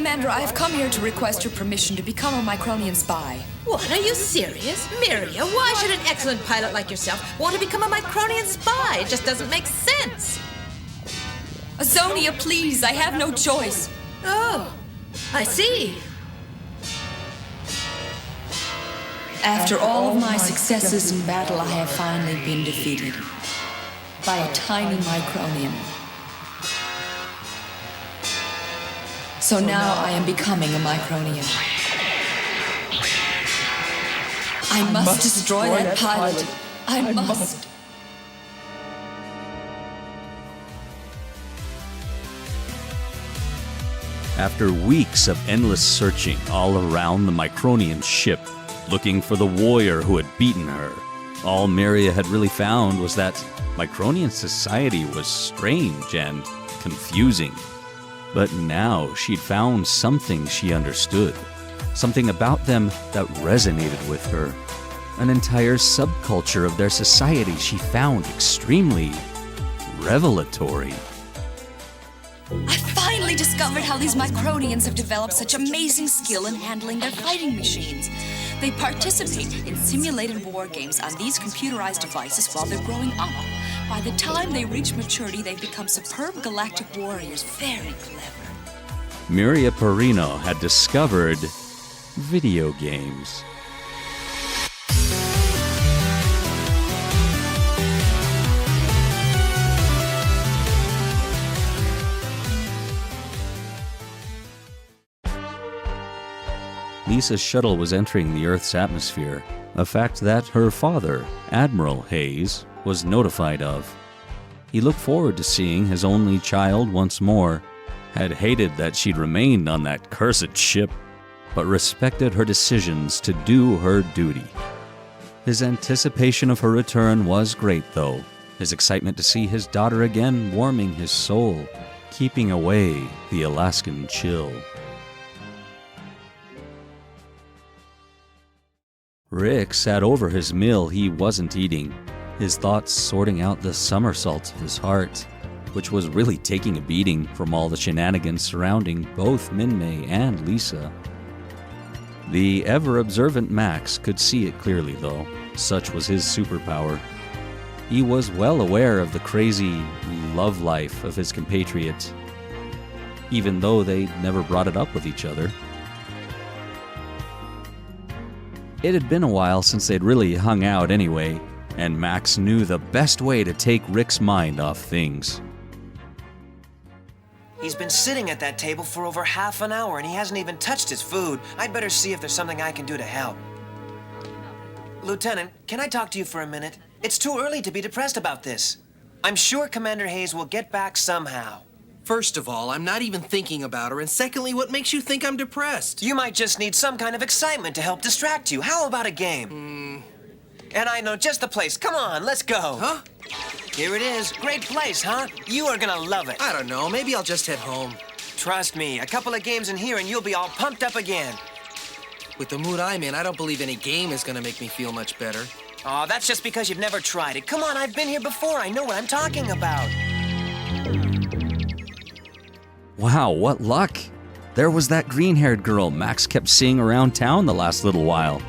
Commander, I have come here to request your permission to become a Micronian spy. What, are you serious? Miriya, why should an excellent pilot like yourself want to become a Micronian spy? It just doesn't make sense. Azonia, please, I have no choice. Oh, I see. After all of my successes in battle, I have finally been defeated by a tiny Micronian. So now I am becoming a Micronian. I must destroy that pilot. I must. After weeks of endless searching all around the Micronian ship, looking for the warrior who had beaten her, all Miriya had really found was that Micronian society was strange and confusing. But now she'd found something she understood, something about them that resonated with her. An entire subculture of their society she found extremely revelatory. I finally discovered how these Micronians have developed such amazing skill in handling their fighting machines. They participate in simulated war games on these computerized devices while they're growing up. By the time they reach maturity, they've become superb galactic warriors. Very clever. Miriya Perino had discovered video games. Lisa's shuttle was entering the Earth's atmosphere, a fact that her father, Admiral Hayes, was notified of. He looked forward to seeing his only child once more, had hated that she'd remained on that cursed ship, but respected her decisions to do her duty. His anticipation of her return was great, though, his excitement to see his daughter again warming his soul, keeping away the Alaskan chill. Rick sat over his meal he wasn't eating, his thoughts sorting out the somersaults of his heart, which was really taking a beating from all the shenanigans surrounding both Minmay and Lisa. The ever-observant Max could see it clearly, though. Such was his superpower. He was well aware of the crazy love life of his compatriot, even though they'd never brought it up with each other. It had been a while since they'd really hung out anyway, and Max knew the best way to take Rick's mind off things. He's been sitting at that table for over half an hour and he hasn't even touched his food. I'd better see if there's something I can do to help. Lieutenant, can I talk to you for a minute? It's too early to be depressed about this. I'm sure Commander Hayes will get back somehow. First of all, I'm not even thinking about her, and secondly, what makes you think I'm depressed? You might just need some kind of excitement to help distract you. How about a game? And I know just the place. Come on, let's go. Huh? Here it is. Great place, huh? You are gonna love it. I don't know. Maybe I'll just head home. Trust me, a couple of games in here and you'll be all pumped up again. With the mood I'm in, I don't believe any game is gonna make me feel much better. Oh, that's just because you've never tried it. Come on, I've been here before. I know what I'm talking about. Wow, what luck! There was that green-haired girl Max kept seeing around town the last little while.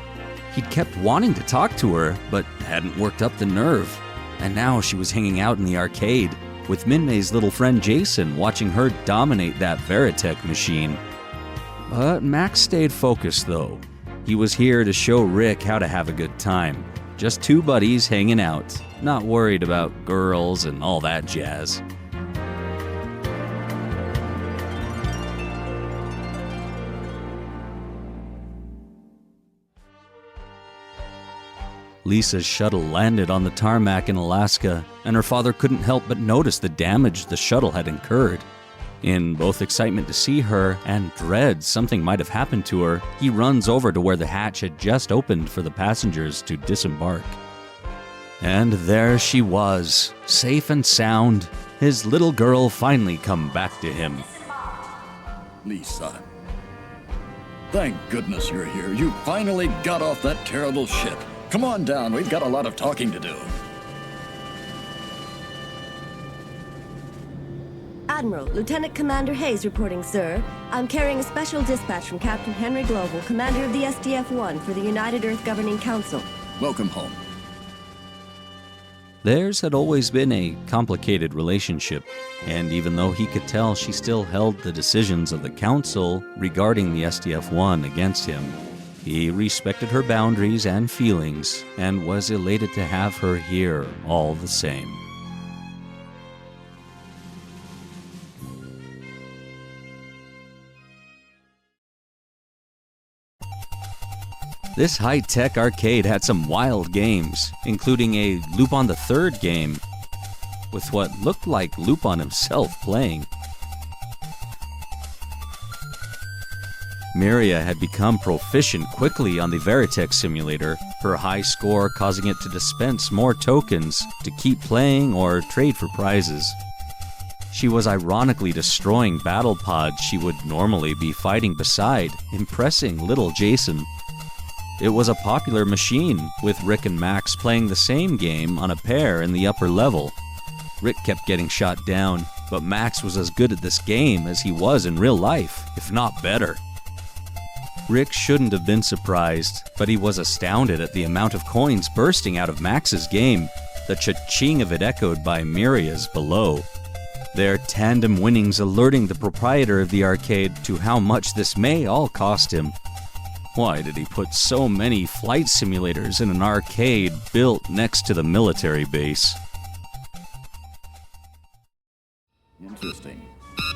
He'd kept wanting to talk to her, but hadn't worked up the nerve. And now she was hanging out in the arcade, with Minmay's little friend Jason watching her dominate that ROBOTECH machine. But Max stayed focused, though. He was here to show Rick how to have a good time. Just two buddies hanging out, not worried about girls and all that jazz. Lisa's shuttle landed on the tarmac in Alaska, and her father couldn't help but notice the damage the shuttle had incurred. In both excitement to see her and dread something might have happened to her, he runs over to where the hatch had just opened for the passengers to disembark. And there she was, safe and sound, his little girl finally come back to him. Lisa, thank goodness you're here. You finally got off that terrible ship. Come on down, we've got a lot of talking to do. Admiral, Lieutenant Commander Hayes reporting, sir. I'm carrying a special dispatch from Captain Henry Global, commander of the SDF-1 for the United Earth Governing Council. Welcome home. Theirs had always been a complicated relationship, and even though he could tell she still held the decisions of the Council regarding the SDF-1 against him, he respected her boundaries and feelings and was elated to have her here all the same. This high-tech arcade had some wild games, including a Lupin the Third game, with what looked like Lupin himself playing. Miriya had become proficient quickly on the ROBOTECH simulator, her high score causing it to dispense more tokens to keep playing or trade for prizes. She was ironically destroying battle pods she would normally be fighting beside, impressing little Jason. It was a popular machine, with Rick and Max playing the same game on a pair in the upper level. Rick kept getting shot down, but Max was as good at this game as he was in real life, if not better. Rick shouldn't have been surprised, but he was astounded at the amount of coins bursting out of Max's game, the cha-ching of it echoed by Miriya's below. Their tandem winnings alerting the proprietor of the arcade to how much this may all cost him. Why did he put so many flight simulators in an arcade built next to the military base? Interesting.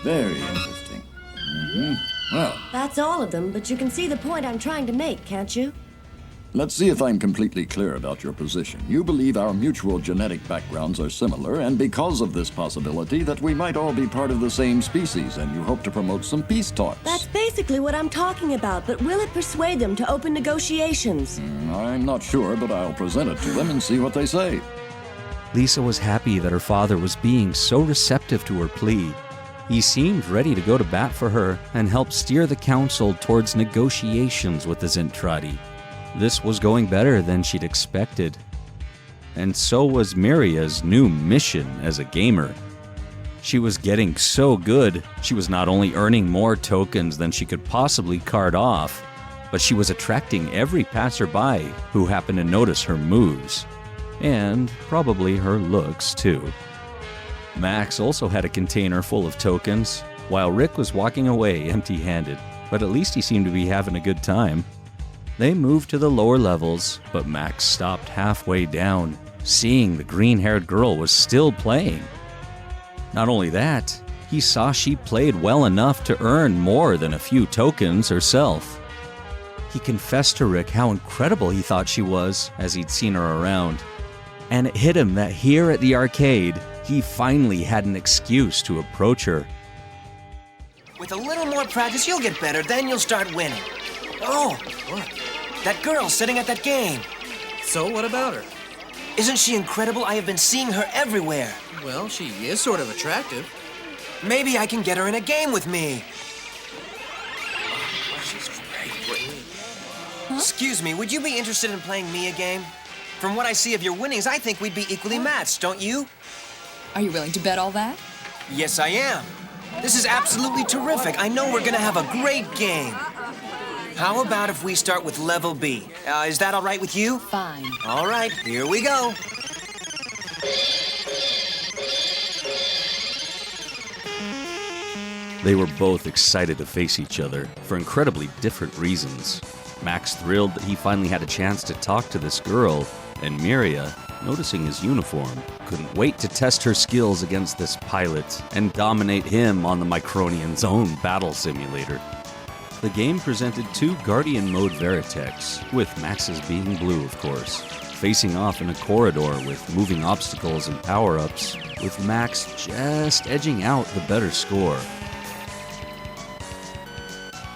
Very interesting. Well, That's all of them, but you can see the point I'm trying to make, can't you? let's see if I'm completely clear about your position. You believe our mutual genetic backgrounds are similar, and because of this possibility that we might all be part of the same species, and you hope to promote some peace talks. That's basically what I'm talking about, but will it persuade them to open negotiations? I'm not sure, but I'll present it to them and see what they say. Lisa was happy that her father was being so receptive to her plea. He seemed ready to go to bat for her and help steer the council towards negotiations with the ZENTRAEDI. This was going better than she'd expected. And so was Miriya's new mission as a gamer. She was getting so good, she was not only earning more tokens than she could possibly card off, but she was attracting every passerby who happened to notice her moves. And probably her looks, too. Max also had a container full of tokens, while Rick was walking away empty-handed, but at least he seemed to be having a good time. They moved to the lower levels, but Max stopped halfway down, seeing the green-haired girl was still playing. Not only that, he saw she played well enough to earn more than a few tokens herself. He confessed to Rick how incredible he thought she was as he'd seen her around. And it hit him that here at the arcade, he finally had an excuse to approach her. With a little more practice, you'll get better, then you'll start winning. Oh, What? that girl sitting at that game. So what about her? Isn't she incredible? I have been seeing her everywhere. Well, she is sort of attractive. Maybe I can get her in a game with me. Excuse me, would you be interested in playing me a game? From what I see of your winnings, I think we'd be equally matched, don't you? Are you willing to bet all that? Yes, I am. This is absolutely terrific. I know we're gonna have a great game. How about if we start with level B? Is that all right with you? Fine. All right, here we go. They were both excited to face each other for incredibly different reasons. Max thrilled that he finally had a chance to talk to this girl, and Miriya, noticing his uniform, couldn't wait to test her skills against this pilot and dominate him on the Micronian's own battle simulator. The game presented two Guardian mode ROBOTECHs, with Max's being blue, of course, facing off in a corridor with moving obstacles and power-ups, with Max just edging out the better score.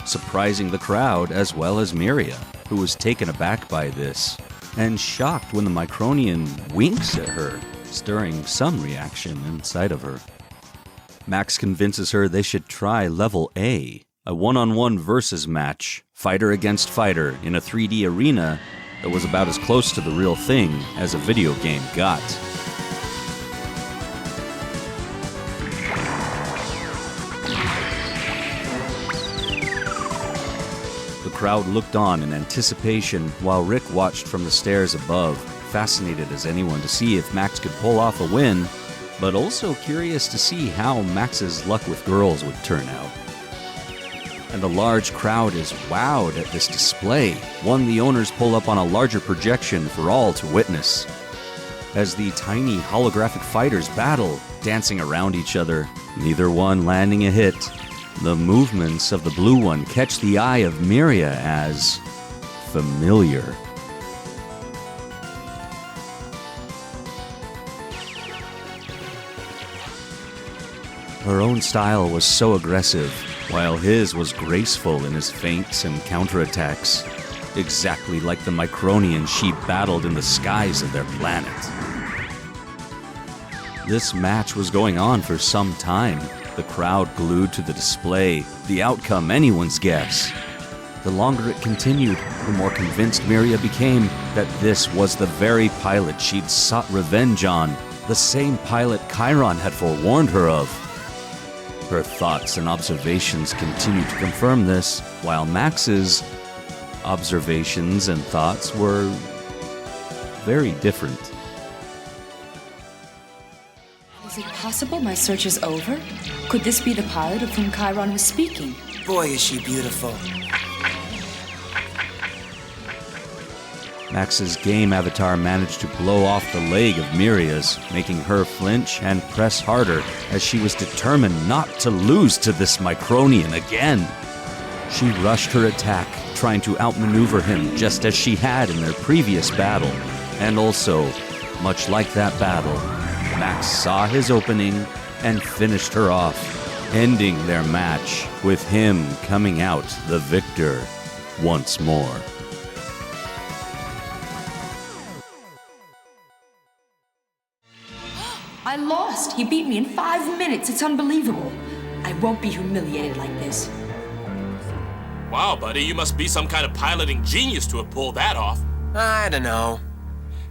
Surprising the crowd as well as Miriya, who was taken aback by this, and shocked when the Micronian winks at her, stirring some reaction inside of her. Max convinces her they should try level A, a one-on-one versus match, fighter against fighter in a 3D arena that was about as close to the real thing as a video game got. crowd looked on in anticipation while Rick watched from the stairs above, fascinated as anyone to see if Max could pull off a win, but also curious to see how Max's luck with girls would turn out. And the large crowd is wowed at this display, one the owners pull up on a larger projection for all to witness. As the tiny holographic fighters battle, dancing around each other, neither one landing a hit, the movements of the blue one catch the eye of Miriya as familiar. Her own style was so aggressive, while his was graceful in his feints and counterattacks, exactly like the Micronian she battled in the skies of their planet. This match was going on for some time, the crowd glued to the display, the outcome anyone's guess. The longer it continued, the more convinced Miriya became that this was the very pilot she'd sought revenge on, the same pilot Chiron had forewarned her of. Her thoughts and observations continued to confirm this, while Max's observations and thoughts were very different. Is it possible my search is over? Could this be the pilot of whom Chiron was speaking? Boy, is she beautiful. Max's game avatar managed to blow off the leg of Miriya's, making her flinch and press harder as she was determined not to lose to this Micronian again. She rushed her attack, trying to outmaneuver him just as she had in their previous battle. And also, much like that battle, Max saw his opening and finished her off, ending their match with him coming out the victor once more. I lost. He beat me in 5 minutes. It's unbelievable. I won't be humiliated like this. Wow, buddy, you must be some kind of piloting genius to have pulled that off. I don't know.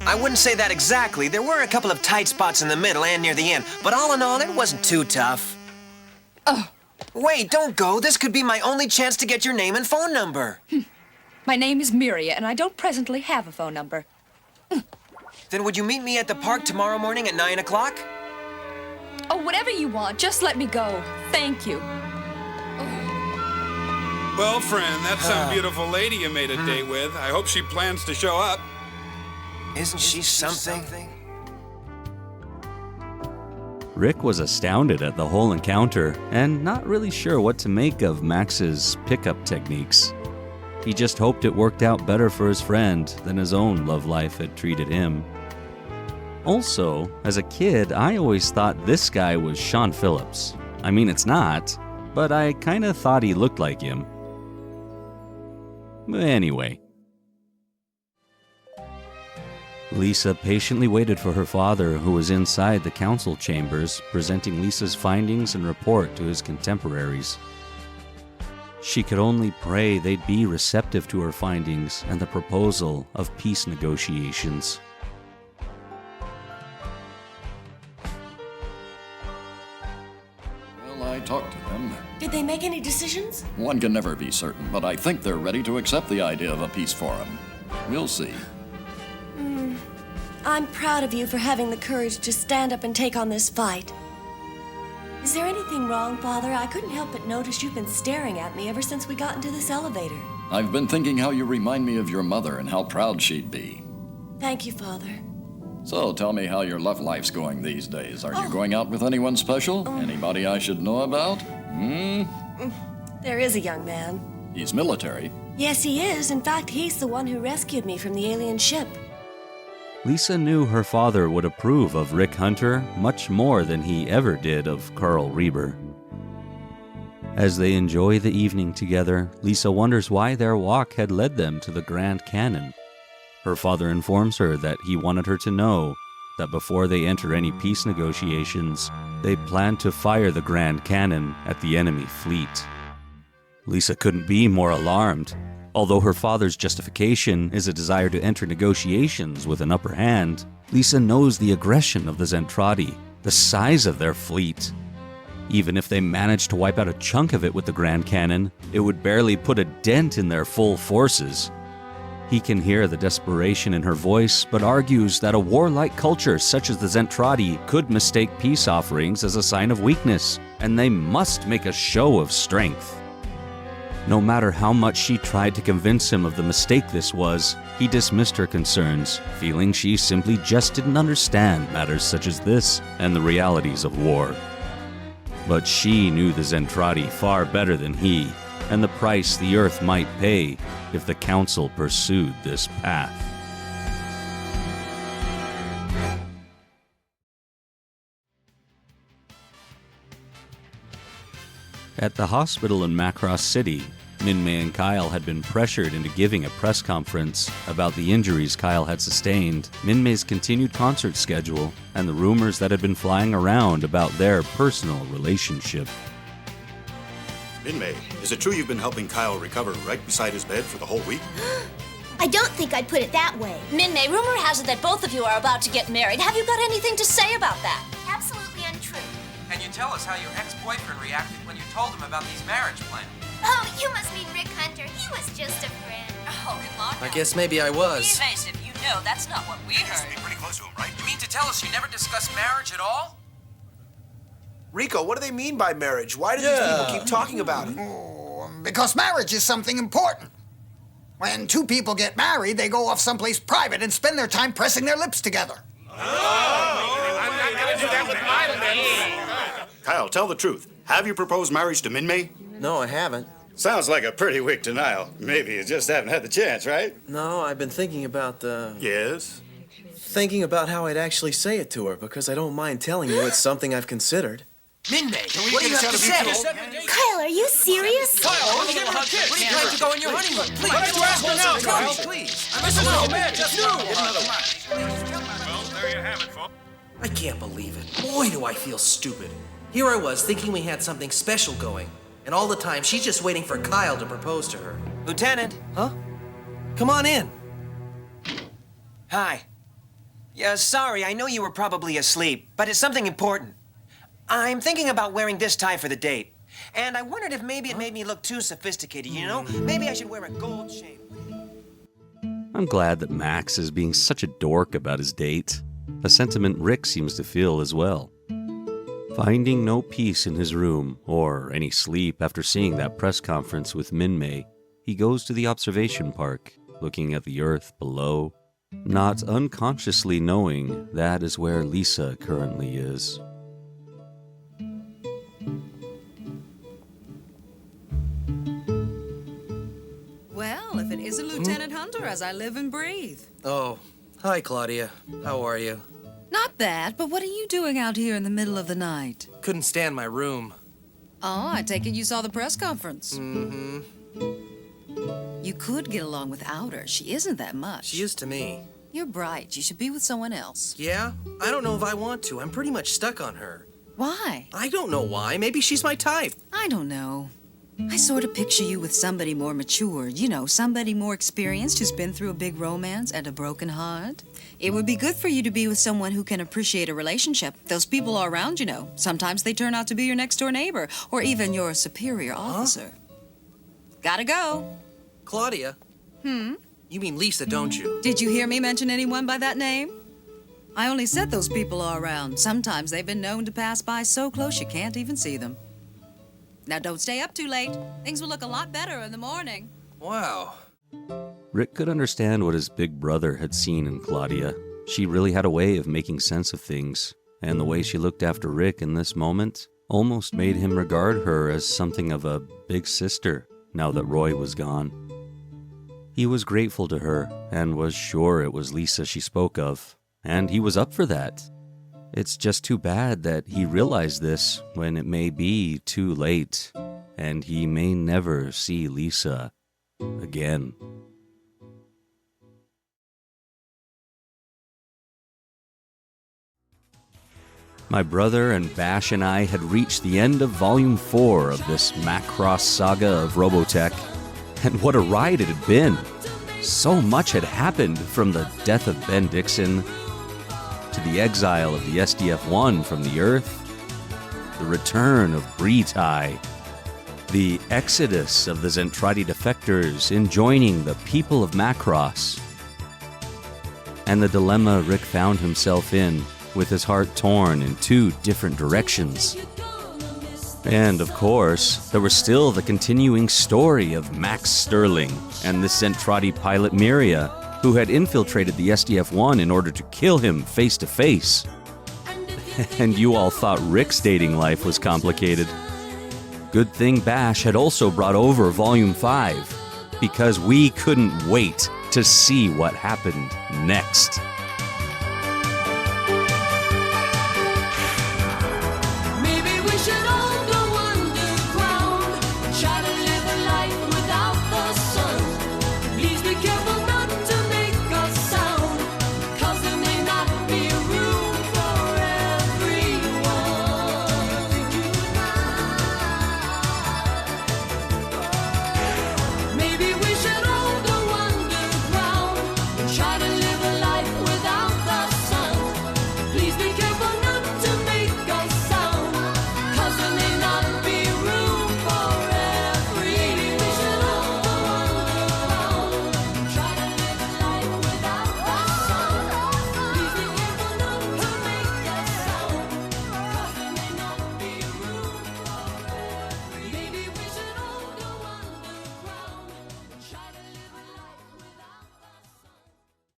I wouldn't say that exactly. There were a couple of tight spots in the middle and near the end, but all in all, it wasn't too tough. Oh. Wait, don't go. This could be my only chance to get your name and phone number. My name is Miriya, and I don't presently have a phone number. Then would you meet me at the park tomorrow morning at 9 o'clock? Oh, whatever you want. Just let me go. Thank you. Well, friend, that's some beautiful lady you made a date with. I hope she plans to show up. Isn't she something? Rick was astounded at the whole encounter and not really sure what to make of Max's pickup techniques. He just hoped it worked out better for his friend than his own love life had treated him. Also, as a kid, I always thought this guy was Sean Phillips. I mean, it's not, but I kinda thought he looked like him. Anyway. Lisa patiently waited for her father, who was inside the council chambers, presenting Lisa's findings and report to his contemporaries. She could only pray they'd be receptive to her findings and the proposal of peace negotiations. Well, I talked to them. Did they make any decisions? One can never be certain, but I think they're ready to accept the idea of a peace forum. We'll see. I'm proud of you for having the courage to stand up and take on this fight. Is there anything wrong, Father? I couldn't help but notice you've been staring at me ever since we got into this elevator. I've been thinking how you remind me of your mother and how proud she'd be. Thank you, Father. So tell me how your love life's going these days. Are you going out with anyone special? Anybody I should know about? There is a young man. He's military. Yes, he is. In fact, he's the one who rescued me from the alien ship. Lisa knew her father would approve of Rick Hunter much more than he ever did of Carl Reber. As they enjoy the evening together, Lisa wonders why their walk had led them to the Grand Cannon. Her father informs her that he wanted her to know that before they enter any peace negotiations, they plan to fire the Grand Cannon at the enemy fleet. Lisa couldn't be more alarmed. Although her father's justification is a desire to enter negotiations with an upper hand, Lisa knows the aggression of the ZENTRAEDI, the size of their fleet. Even if they managed to wipe out a chunk of it with the Grand Cannon, it would barely put a dent in their full forces. He can hear the desperation in her voice, but argues that a warlike culture such as the ZENTRAEDI could mistake peace offerings as a sign of weakness, and they must make a show of strength. No matter how much she tried to convince him of the mistake this was, he dismissed her concerns, feeling she simply just didn't understand matters such as this and the realities of war. But she knew the ZENTRAEDI far better than he, and the price the Earth might pay if the Council pursued this path. At the hospital in Macross City, Minmay and Kyle had been pressured into giving a press conference about the injuries Kyle had sustained, Minmay's continued concert schedule, and the rumors that had been flying around about their personal relationship. Minmay, is it true you've been helping Kyle recover right beside his bed for the whole week? I don't think I'd put it that way. Minmay, rumor has it that both of you are about to get married. Have you got anything to say about that? Absolutely untrue. Can you tell us how your ex-boyfriend reacted when you told him about these marriage plans? Oh, you must mean Rick Hunter. He was just a friend. Oh, come on. I guess maybe I was. Be evasive. You know that's not what we heard. Be pretty close to him, right? You mean to tell us you never discussed marriage at all? Rico, what do they mean by marriage? Why do these people keep talking about it? Oh, because marriage is something important. When two people get married, they go off someplace private and spend their time pressing their lips together. I'm not gonna do that with my lips. Kyle, tell the truth. Have you proposed marriage to Minmay? No, I haven't. Sounds like a pretty weak denial. Maybe you just haven't had the chance, right? No, I've been thinking about the... Yes? Thinking about how I'd actually say it to her, because I don't mind telling you it's something I've considered. Minmay, what do you have to say? Kyle, are you serious? Kyle, what are you planning to go on your honeymoon? Please. Why don't you ask her now, Kyle? Please. Listen to man, just Well, there you have it, folks. I can't believe it. Boy, do I feel stupid. Here I was thinking we had something special going, and all the time she's just waiting for Kyle to propose to her. Lieutenant. Huh? Come on in. Hi. Yeah, sorry, I know you were probably asleep, but it's something important. I'm thinking about wearing this tie for the date. And I wondered if maybe it made me look too sophisticated, you know? Maybe I should wear a gold chain. I'm glad that Max is being such a dork about his date, a sentiment Rick seems to feel as well. Finding no peace in his room or any sleep after seeing that press conference with Minmay, he goes to the observation park, looking at the earth below, not unconsciously knowing that is where Lisa currently is. Well, if it isn't Lieutenant Hunter, as I live and breathe. Oh, hi, Claudia. How are you? Not bad, but what are you doing out here in the middle of the night? Couldn't stand my room. Oh, I take it you saw the press conference. Mm-hmm. You could get along without her. She isn't that much. She is to me. You're bright. You should be with someone else. Yeah? I don't know if I want to. I'm pretty much stuck on her. Why? I don't know why. Maybe she's my type. I don't know. I sort of picture you with somebody more mature, you know, somebody more experienced who's been through a big romance and a broken heart. It would be good for you to be with someone who can appreciate a relationship. Those people are around, you know. Sometimes they turn out to be your next-door neighbor or even your superior officer. Gotta go. Claudia? You mean Lisa, don't you? Did you hear me mention anyone by that name? I only said those people are around. Sometimes they've been known to pass by so close you can't even see them. Now, don't stay up too late. Things will look a lot better in the morning. Wow. Rick could understand what his big brother had seen in Claudia. She really had a way of making sense of things, and the way she looked after Rick in this moment almost made him regard her as something of a big sister now that Roy was gone. He was grateful to her and was sure it was Lisa she spoke of, and he was up for that. It's just too bad that he realized this when it may be too late, and he may never see Lisa again. My brother and Bash and I had reached the end of Volume 4 of this macross saga of Robotech, and what a ride it had been. So much had happened, from the death of Ben Dixon to the exile of the SDF-1 from the Earth, the return of Breetai, the exodus of the ZENTRAEDI defectors in joining the people of Macross, and the dilemma Rick found himself in with his heart torn in two different directions. And of course, there was still the continuing story of Max Sterling and the ZENTRAEDI pilot Miriya, who had infiltrated the SDF-1 in order to kill him face to face. And you all thought Rick's dating life was complicated. Good thing Bash had also brought over Volume 5, because we couldn't wait to see what happened next.